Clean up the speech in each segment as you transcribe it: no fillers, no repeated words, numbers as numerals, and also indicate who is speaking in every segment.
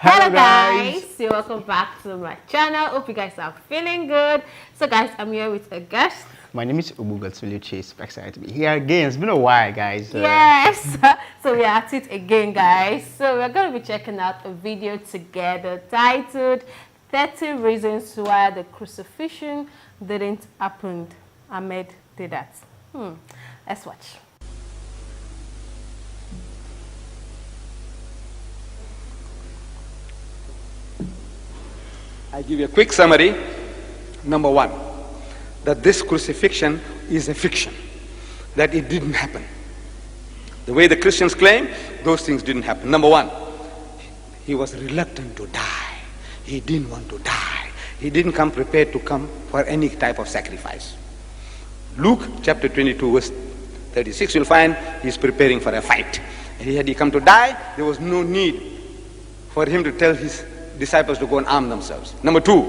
Speaker 1: Hello guys, so welcome back to my channel. Hope you guys are feeling good. So guys, I'm here with a guest.
Speaker 2: My name is Ubugatsulu Chase. Excited to be here again. It's been a while, guys.
Speaker 1: Yes, so we are at it again, guys. So we're going to be checking out a video together titled 30 Reasons Why the Crucifixion Didn't Happen. Ahmed Deedat. Let's watch.
Speaker 3: I give you a quick summary. Number one, that this crucifixion is a fiction, that it didn't happen. The way the Christians claim, those things didn't happen. Number one, he was reluctant to die. He didn't want to die. He didn't come prepared to come for any type of sacrifice. Luke chapter 22 verse 36, you'll find he's preparing for a fight. And had he come to die, there was no need for him to tell his disciples to go and arm themselves. Number two,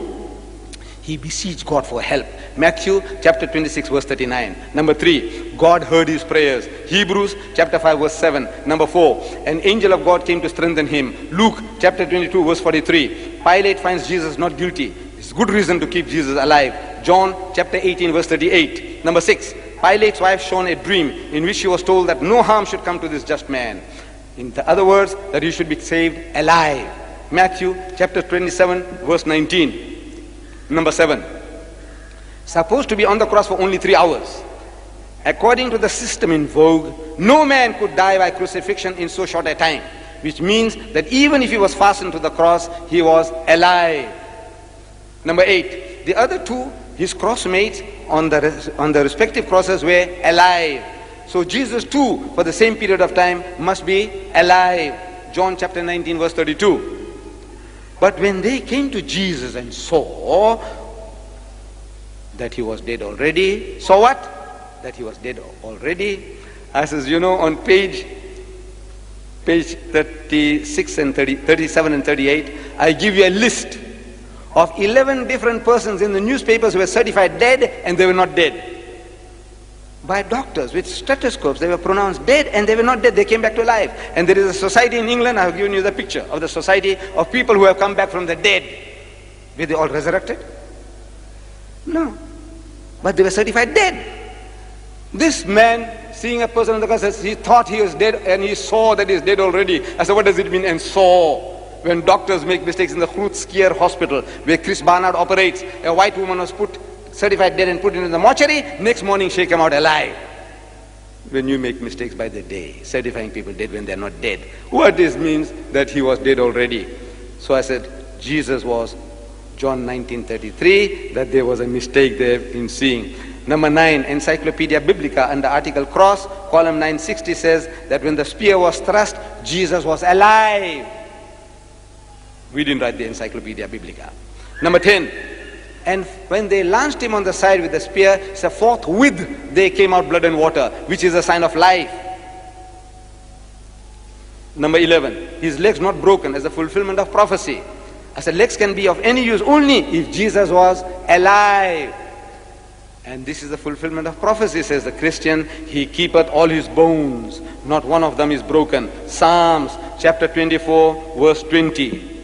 Speaker 3: he beseeched God for help. Matthew chapter 26 verse 39. Number three, God heard his prayers. Hebrews chapter 5 verse 7. Number four, an angel of God came to strengthen him. Luke chapter 22 verse 43. Pilate finds Jesus not guilty. It's good reason to keep Jesus alive. John chapter 18 verse 38. Number six, Pilate's wife shown a dream in which she was told that no harm should come to this just man. In other words, that he should be saved alive. Matthew chapter 27 verse 19. Number seven, supposed to be on the cross for only 3 hours. According to the system in vogue, no man could die by crucifixion in so short a time, which means that even if he was fastened to the cross, he was alive. Number eight, the other two, his crossmates on the respective crosses, were alive. So Jesus too, for the same period of time, must be alive. John chapter 19 verse 32. But when they came to Jesus and saw that he was dead already, saw what? That he was dead already. As is, on page 36 and 37 and 38, I give you a list of 11 different persons in the newspapers who were certified dead and they were not dead. By doctors with stethoscopes, they were pronounced dead and they were not dead, they came back to life. And there is a society in England, I have given you the picture of the society of people who have come back from the dead. Were they all resurrected? No. But they were certified dead. This man, seeing a person on the cross, he thought he was dead and he saw that he's dead already. I said, what does it mean, and saw? When doctors make mistakes in the Crucifixion hospital, where Chris Barnard operates, a white woman was certified dead and put into the mortuary, next morning she came out alive. When you make mistakes by the day, certifying people dead when they're not dead, what this means? That he was dead already. So I said, Jesus was John 19:33, that there was a mistake there in seeing. Number 9, Encyclopedia Biblica under article cross, column 960 says that when the spear was thrust, Jesus was alive. We didn't write the Encyclopedia Biblica. Number 10, and when they launched him on the side with the spear, so forthwith they came out blood and water, which is a sign of life. Number 11, his legs not broken as a fulfillment of prophecy. I said legs can be of any use only if Jesus was alive. And this is the fulfillment of prophecy, says the Christian. He keepeth all his bones, not one of them is broken. Psalms chapter 24 verse 20.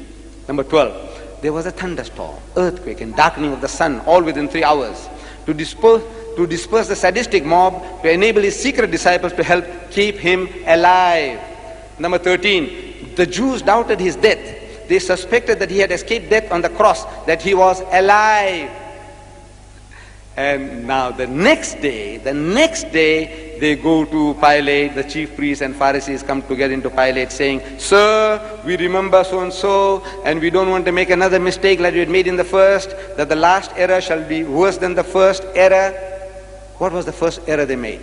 Speaker 3: Number 12, there was a thunderstorm, earthquake and darkening of the sun, all within 3 hours, to disperse the sadistic mob, to enable his secret disciples to help keep him alive. Number 13, the Jews doubted his death. They suspected that he had escaped death on the cross, that he was alive. And now the next day, they go to Pilate, the chief priests and Pharisees come together into Pilate saying, Sir, we remember so-and-so, and we don't want to make another mistake like we had made in the first, that the last error shall be worse than the first error. What was the first error they made?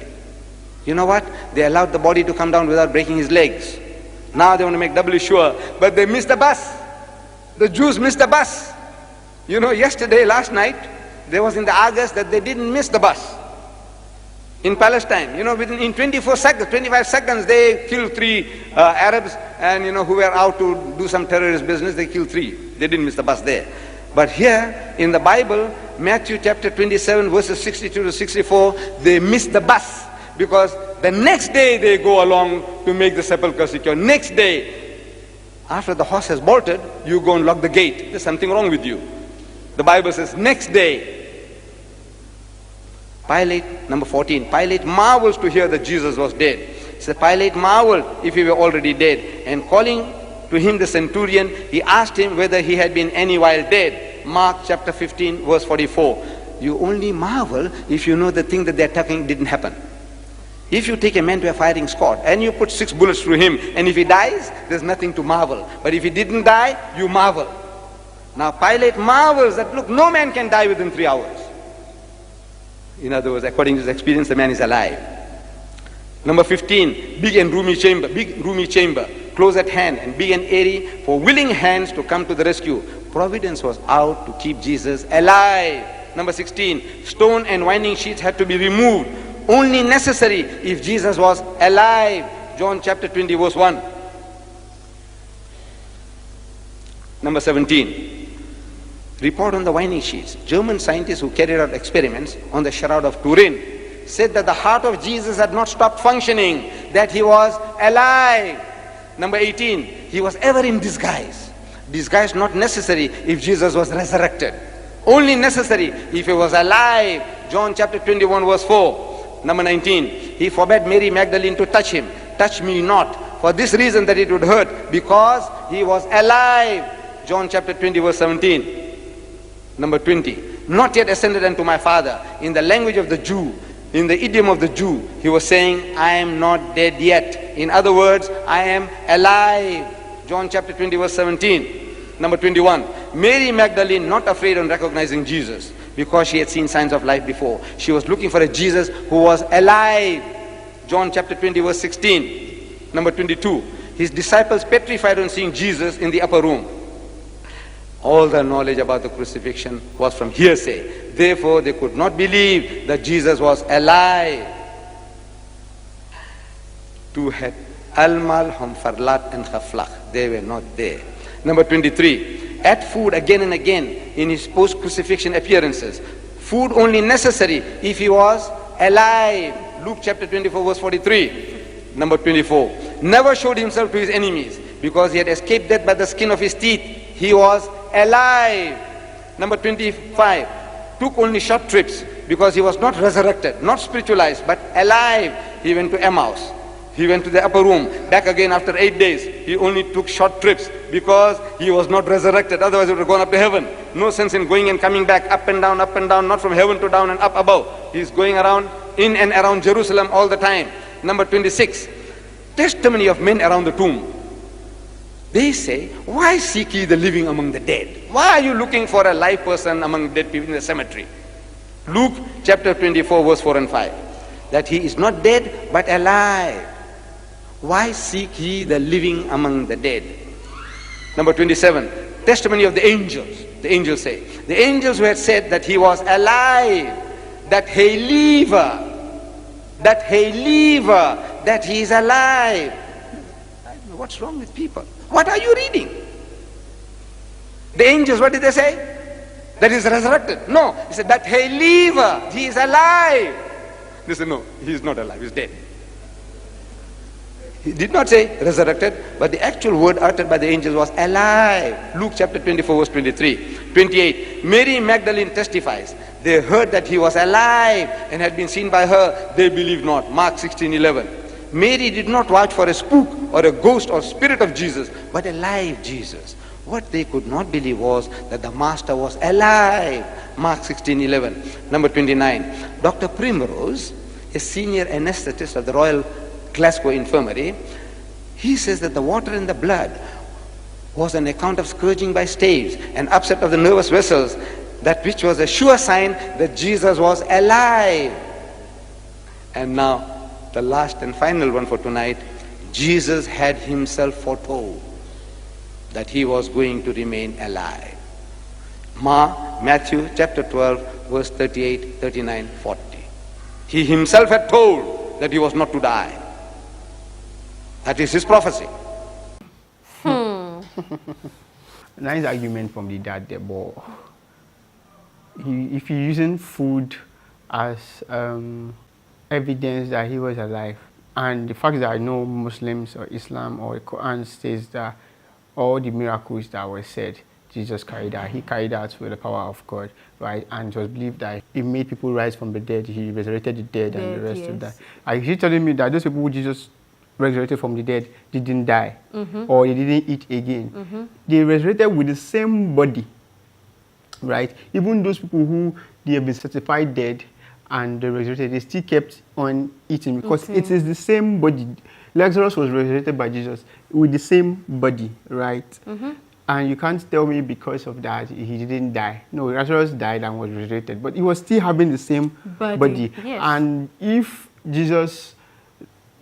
Speaker 3: You know what? They allowed the body to come down without breaking his legs. Now they want to make doubly sure, but they missed the bus. The Jews missed the bus. Last night, there was in the Argus that they didn't miss the bus. In Palestine, in 25 seconds, they killed 3 Arabs, and who were out to do some terrorist business, they killed 3. They didn't miss the bus there. But here, in the Bible, Matthew chapter 27, verses 62 to 64, they missed the bus, because the next day they go along to make the sepulchre secure. Next day, After the horse has bolted, you go and lock the gate. There's something wrong with you. The Bible says, next day, Pilate, number 14, Pilate marvels to hear that Jesus was dead. He said, Pilate marveled if he were already dead. And calling to him the centurion, he asked him whether he had been any while dead. Mark chapter 15, verse 44. You only marvel if you know the thing that they're talking didn't happen. If you take a man to a firing squad and you put 6 bullets through him, and if he dies, there's nothing to marvel. But if he didn't die, you marvel. Now Pilate marvels that, look, no man can die within 3 hours. In other words, according to his experience, the man is alive. Number 15, big and roomy chamber, close at hand and big and airy for willing hands to come to the rescue. Providence was out to keep Jesus alive. Number 16, stone and winding sheets had to be removed. Only necessary if Jesus was alive. John chapter 20 verse 1. Number 17, report on the winding sheets. German scientists who carried out experiments on the shroud of Turin said that the heart of Jesus had not stopped functioning, that he was alive. Number 18, he was ever in disguise. Disguise not necessary if Jesus was resurrected. Only necessary if he was alive. John chapter 21 verse 4. Number 19, he forbade Mary Magdalene to touch him. Touch me not, for this reason that it would hurt, because he was alive. John chapter 20 verse 17. Number 20, not yet ascended unto my Father. In the language of the Jew, in the idiom of the Jew, he was saying, I am not dead yet. In other words, I am alive. John chapter 20 verse 17. Number 21, Mary Magdalene not afraid on recognizing Jesus, because she had seen signs of life before. She was looking for a Jesus who was alive. John chapter 20 verse 16. Number 22, his disciples petrified on seeing Jesus in the upper room. All the knowledge about the crucifixion was from hearsay. Therefore, they could not believe that Jesus was alive. Two had Almal, Hamfarlat and Khaflach. They were not there. Number 23, ate food again and again in his post-crucifixion appearances. Food only necessary if he was alive. Luke chapter 24 verse 43. Number 24, never showed himself to his enemies because he had escaped death by the skin of his teeth. He was alive. Number 25, took only short trips because he was not resurrected, not spiritualized, but alive. He went to Emmaus. He went to the upper room, back again after 8 days. He only took short trips because he was not resurrected. Otherwise he would have gone up to heaven. No sense in going and coming back, up and down, not from heaven to down and up above. He's going around, in and around Jerusalem all the time. Number 26, testimony of men around the tomb. They say, why seek ye the living among the dead? Why are you looking for a live person among dead people in the cemetery? Luke chapter 24 verse 4 and 5. That he is not dead but alive. Why seek ye the living among the dead? Number 27, testimony of the angels. The angels say, the angels who had said that he was alive, that he live, that he is alive. What's wrong with people? What are you reading? The angels, what did they say? That he is resurrected. No, he said that he live, he is alive. They said no, he is not alive, he is dead. He did not say resurrected, but the actual word uttered by the angels was alive. Luke chapter 24 verse 23. 28, Mary Magdalene testifies. They heard that he was alive and had been seen by her. They believed not. Mark 16:11. Mary did not watch for a spook or a ghost or spirit of Jesus, but a live Jesus. What they could not believe was that the master was alive. Mark 16:11. Number 29, Dr. Primrose, a senior anesthetist of the Royal Glasgow Infirmary, he says that the water in the blood was an account of scourging by staves and upset of the nervous vessels, that which was a sure sign that Jesus was alive. And now the last and final one for tonight, Jesus had himself foretold that he was going to remain alive. Matthew chapter 12 verse 38, 39, 40. He himself had told that he was not to die. That is his prophecy.
Speaker 2: Nice argument from the dad there, but if you're using food as evidence that he was alive, and the fact that I know Muslims or Islam or the Quran says that all the miracles that were said, Jesus carried out. He carried out with the power of God, right? And it was believed that he made people rise from the dead. He resurrected the dead and the rest of that. Are you telling me that those people who Jesus resurrected from the dead didn't die, or they didn't eat again? They resurrected with the same body, right? Even those people who they have been certified dead and they resurrected, they still kept on eating because it is the same body. Lazarus was resurrected by Jesus with the same body, right? And you can't tell me because of that he didn't die. No, Lazarus died and was resurrected, but he was still having the same body.
Speaker 1: Yes.
Speaker 2: And if Jesus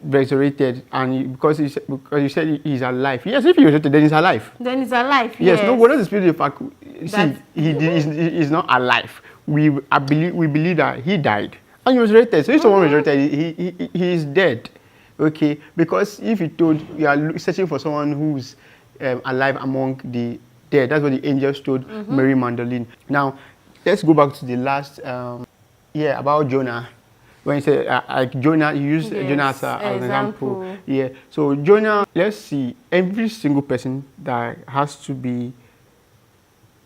Speaker 2: resurrected, and because you said he's alive, yes, if he resurrected, then he's alive.
Speaker 1: Then he's alive.
Speaker 2: Yes, no, what does the spirit of fact? See, he's not alive. We believe that he died and he was resurrected. So if someone resurrected, he is dead. Okay, because if you told you are searching for someone who's alive among the dead, that's what the angels told Mary Magdalene. Now, let's go back to the last, about Jonah. When you say like Jonah, you use Jonah as an example. Yeah. So Jonah, let's see, every single person that has to be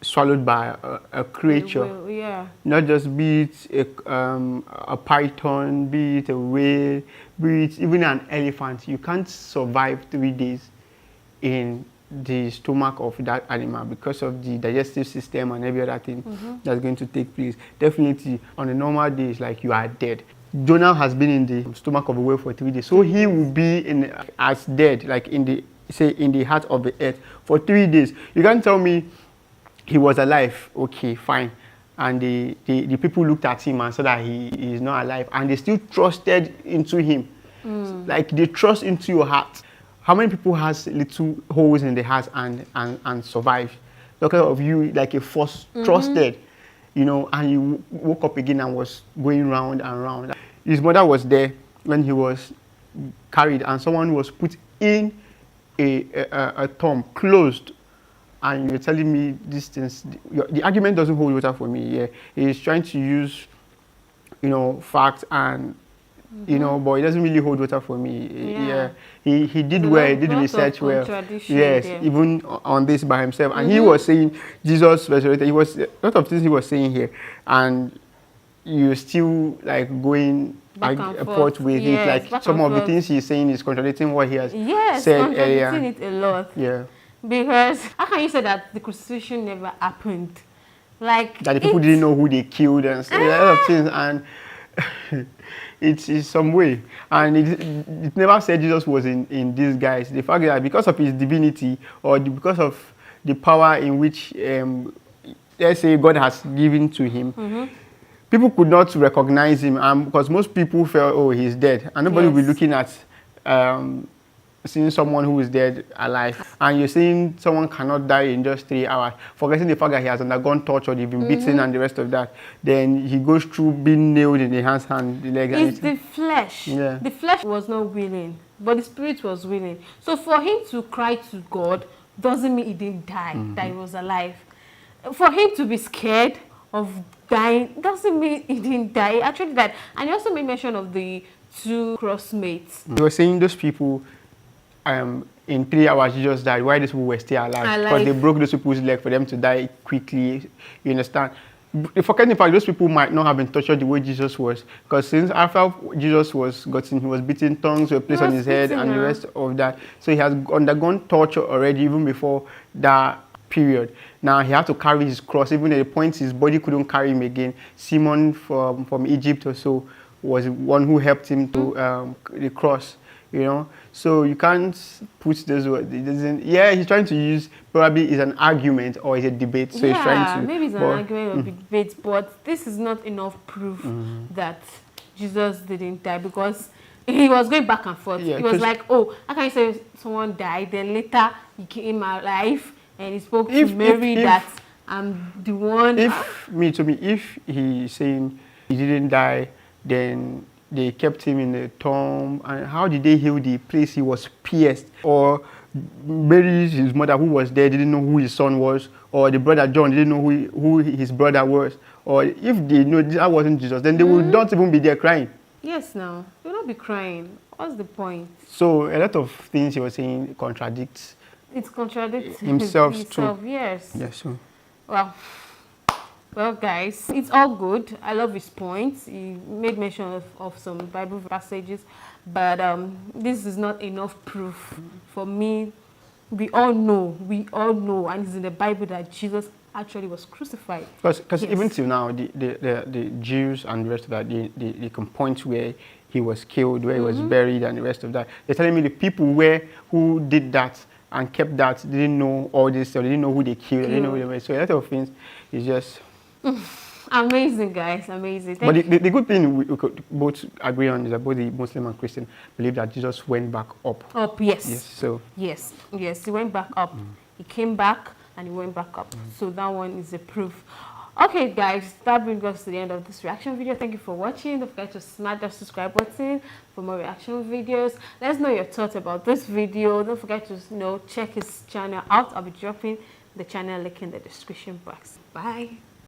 Speaker 2: swallowed by a creature, not just be it a python, be it a whale, be it even an elephant. You can't survive 3 days in the stomach of that animal because of the digestive system and every other thing that's going to take place. Definitely, on a normal day, it's like you are dead. Jonah has been in the stomach of a whale for 3 days, so he will be as dead, like in the heart of the earth for 3 days. You can't tell me he was alive. Okay, fine. And the people looked at him and said that he is not alive, and they still trusted into him. Like they trust into your heart. How many people has little holes in the heart and survive? Because of you, like a force, trusted, and you woke up again and was going round and round. His mother was there when he was carried, and someone was put in a tomb, closed. And you're telling me these things. The argument doesn't hold water for me. Yeah, he's trying to use, facts and. But it doesn't really hold water for me. Yeah, he did well. He did research well. Yes, even on this by himself. And he was saying Jesus resurrected. He was a lot of things he was saying here, and you're still like going back and forth with it. Like some of the things he's saying is contradicting what he has said earlier.
Speaker 1: Contradicting it a lot.
Speaker 2: Yeah.
Speaker 1: Because how can you say that the crucifixion never happened? Like
Speaker 2: that the people didn't know who they killed and a lot of things, and it is some way, and it never said Jesus was in disguise. The fact that because of his divinity or because of the power in which let's say God has given to him, people could not recognize him, because most people felt, oh, he's dead, and nobody will be looking at seeing someone who is dead alive. And you're saying someone cannot die in just 3 hours, forgetting the fact that he has undergone torture, they've been beaten and the rest of that. Then he goes through being nailed in the hands and the legs.
Speaker 1: It's the flesh. Yeah. The flesh was not willing, but the spirit was willing. So for him to cry to God doesn't mean he didn't die, that he was alive. For him to be scared of dying doesn't mean he didn't die. He actually died. And he also made mention of the 2 crossmates.
Speaker 2: You were saying those people in 3 hours Jesus died. Why these people were still alive? Because they broke those people's leg for them to die quickly. You understand? Forgetting the fact those people might not have been tortured the way Jesus was, because since after Jesus was gotten, he was beaten, tongues were placed on his head and the rest of that. So he has undergone torture already even before that period. Now he had to carry his cross, even at the point his body couldn't carry him again. Simon from Egypt or so was the one who helped him to the cross. So you can't put those words. He's trying to use, probably is an argument or is a debate. So he's trying to.
Speaker 1: Maybe it's an argument or debate, but this is not enough proof that Jesus didn't die, because he was going back and forth. He was like, oh, how can you say someone died? Then later he came alive and he spoke to Mary that I'm the one.
Speaker 2: If he's saying he didn't die, then they kept him in the tomb, and how did they heal the place he was pierced? Or Mary, his mother, who was there, didn't know who his son was, or the brother John didn't know who his brother was, or if they know that wasn't Jesus, then they would not even be there crying.
Speaker 1: Yes, no, they will not be crying. What's the point?
Speaker 2: So a lot of things he was saying contradicts
Speaker 1: It contradicts
Speaker 2: himself
Speaker 1: himself,
Speaker 2: too.
Speaker 1: yes.
Speaker 2: Yes, so.
Speaker 1: Well, guys, it's all good. I love his points. He made mention of some Bible passages, but this is not enough proof for me. We all know, and it's in the Bible that Jesus actually was crucified.
Speaker 2: Because
Speaker 1: Yes.
Speaker 2: even till now, the Jews and the rest of that, they can point where he was killed, where he was buried, and the rest of that. They're telling me the people who did that and kept that didn't know all this, or they didn't know who they killed, they didn't know who they were. So a lot of things is just
Speaker 1: Amazing, guys, amazing.
Speaker 2: But the good thing we could both agree on is that both the Muslim and Christian believe that Jesus went back up.
Speaker 1: Up, yes.
Speaker 2: Yes, so.
Speaker 1: Yes, he went back up. He came back and he went back up. So that one is a proof. Okay, guys, that brings us to the end of this reaction video. Thank you for watching. Don't forget to smash that subscribe button for more reaction videos. Let us know your thoughts about this video. Don't forget to check his channel out. I'll be dropping the channel link in the description box. Bye.